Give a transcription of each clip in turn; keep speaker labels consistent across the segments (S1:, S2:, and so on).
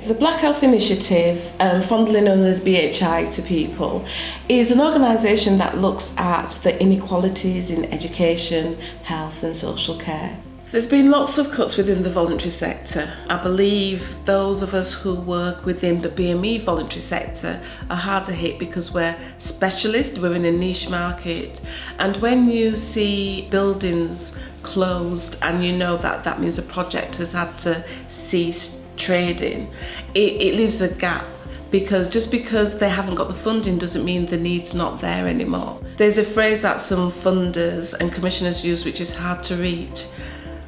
S1: The Black Health Initiative, fondly known as BHI to people, is an organisation that looks at the inequalities in education, health and social care. There's been lots of cuts within the voluntary sector. I believe those of us who work within the BME voluntary sector are harder hit because we're specialists, we're in a niche market, and when you see buildings closed and you know that means a project has had to cease trading, it leaves a gap, because just because they haven't got the funding doesn't mean the need's not there anymore. There's a phrase that some funders and commissioners use which is hard to reach.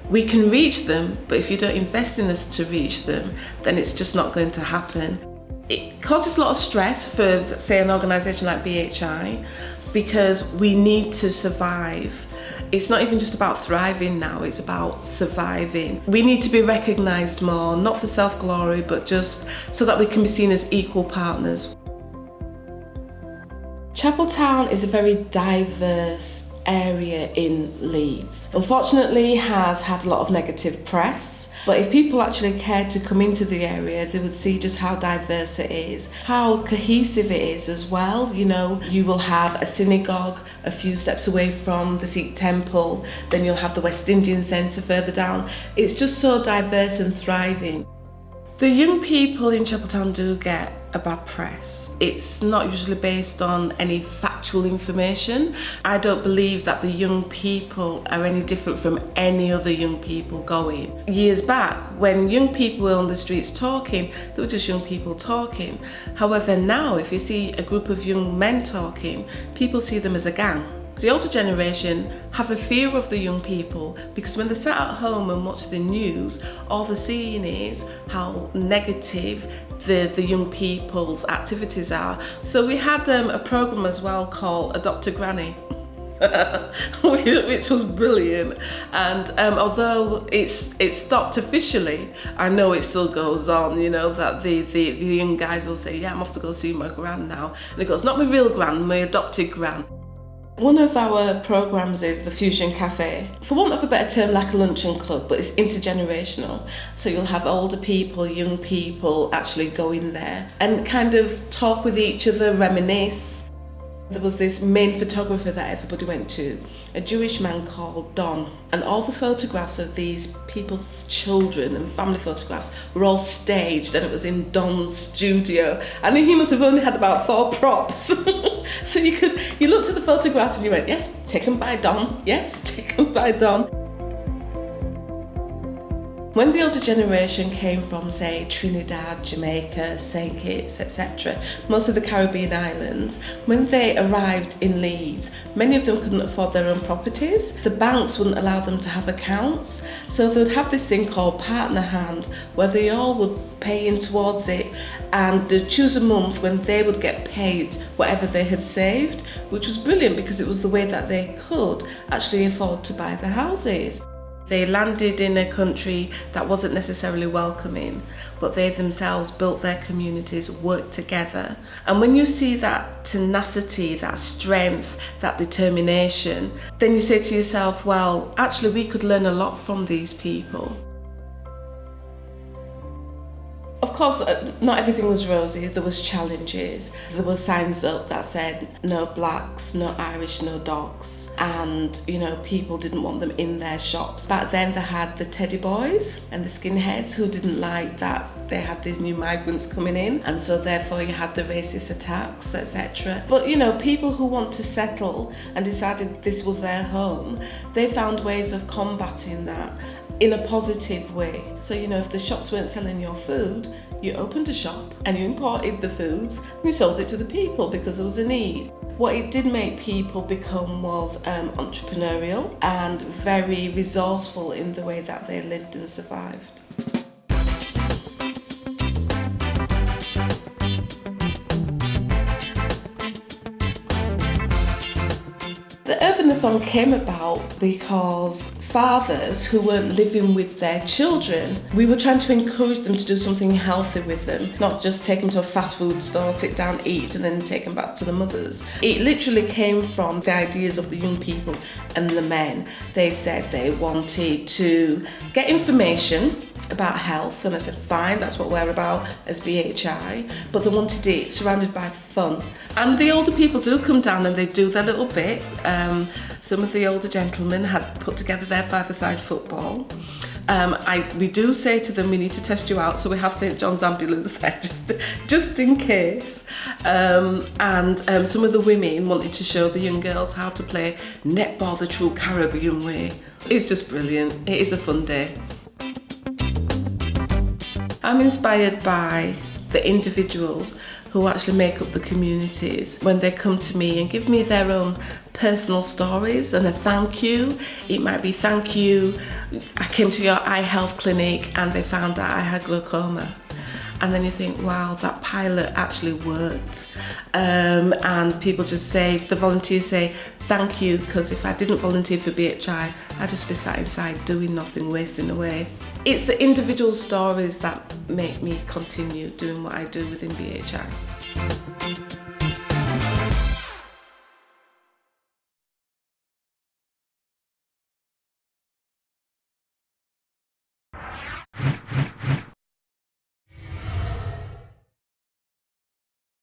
S1: We can reach them, but if you don't invest in us to reach them, then it's just not going to happen. It causes a lot of stress for, say, an organisation like BHI, because we need to survive. It's not even just about thriving now, it's about surviving. We need to be recognised more, not for self-glory, but just so that we can be seen as equal partners. Chapeltown is a very diverse area in Leeds. Unfortunately, has had a lot of negative press. But if people actually cared to come into the area, they would see just how diverse it is, how cohesive it is as well. You know, you will have a synagogue a few steps away from the Sikh temple, then you'll have the West Indian Centre further down. It's just so diverse and thriving. The young people in Chapeltown do get a bad press. It's not usually based on any factual information. I don't believe that the young people are any different from any other young people going. Years back, when young people were on the streets talking, they were just young people talking. However, now if you see a group of young men talking, people see them as a gang. The older generation have a fear of the young people, because when they sit at home and watch the news, all they're seeing is how negative the young people's activities are. So we had a programme as well called Adopt a Granny, which was brilliant. And although it's stopped officially, I know it still goes on, you know, that the young guys will say, yeah, I'm off to go see my gran now. And it goes, not my real gran, my adopted gran. One of our programmes is the Fusion Cafe. For want of a better term, like a luncheon club, but it's intergenerational. So you'll have older people, young people actually go in there and kind of talk with each other, reminisce. There was this main photographer that everybody went to, a Jewish man called Don, and all the photographs of these people's children and family photographs were all staged, and it was in Don's studio, and he must have only had about 4 props. So you looked at the photographs and you went, yes, taken by Don, yes, taken by Don. When the older generation came from, say, Trinidad, Jamaica, St. Kitts, etc., most of the Caribbean islands, when they arrived in Leeds, many of them couldn't afford their own properties. The banks wouldn't allow them to have accounts, so they would have this thing called partner hand, where they all would pay in towards it, and they'd choose a month when they would get paid whatever they had saved, which was brilliant because it was the way that they could actually afford to buy the houses. They landed in a country that wasn't necessarily welcoming, but they themselves built their communities, worked together. And when you see that tenacity, that strength, that determination, then you say to yourself, well, actually we could learn a lot from these people. Of course, not everything was rosy. There was challenges. There were signs up that said no blacks, no Irish, no dogs, and you know, people didn't want them in their shops. Back then they had the teddy boys and the skinheads who didn't like that they had these new migrants coming in, and so therefore you had the racist attacks, etc. But you know, people who want to settle and decided this was their home, they found ways of combating that in a positive way. So you know, if the shops weren't selling your food, you opened a shop and you imported the foods and you sold it to the people because there was a need. What it did make people become was entrepreneurial and very resourceful in the way that they lived and survived. The Urbanathon came about because fathers who weren't living with their children, we were trying to encourage them to do something healthy with them, not just take them to a fast food store, sit down, eat, and then take them back to the mothers. It literally came from the ideas of the young people and the men. They said they wanted to get information about health, and I said fine, that's what we're about as BHI, but they wanted it surrounded by fun. And the older people do come down and they do their little bit. Some of the older gentlemen had put together their five-a-side football. We do say to them, we need to test you out, so we have St John's ambulance there just in case. And some of the women wanted to show the young girls how to play netball the true Caribbean way. It's just brilliant. It is a fun day. I'm inspired by the individuals who actually make up the communities when they come to me and give me their own personal stories and a thank you. It might be thank you, I came to your eye health clinic and they found out I had glaucoma. And then you think, wow, that pilot actually worked. And people just say, the volunteers say, thank you, because if I didn't volunteer for BHI, I'd just be sat inside doing nothing, wasting away. It's the individual stories that make me continue doing what I do within BHI.